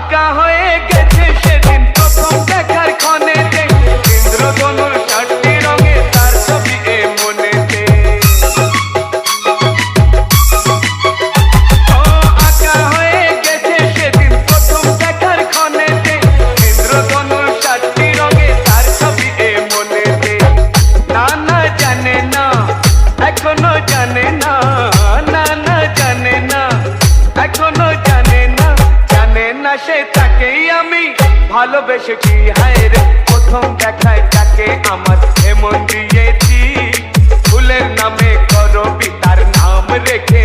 আঁকা হয়ে গেছে সেদিন প্রথম দেখার ক্ষণেতে, ইন্দ্রধনুর 7টি রঙে তার ছবি এ মনেতে। ও আঁকা হয়ে গেছে সেদিন প্রথম দেখার ক্ষণেতে, ইন্দ্রধনুর 7টি রঙে তার ছবি এ মনেতে। না না জানে না, এখনো জানে না, না না জানে না, এখনো জানে না, জানে না সে তাকেই আমি ভালোবেসেছি। হায় রে প্রথম দেখায় তাকে আমার এমন দিয়েছি, ফুলের নামে করবি তার নাম রেখে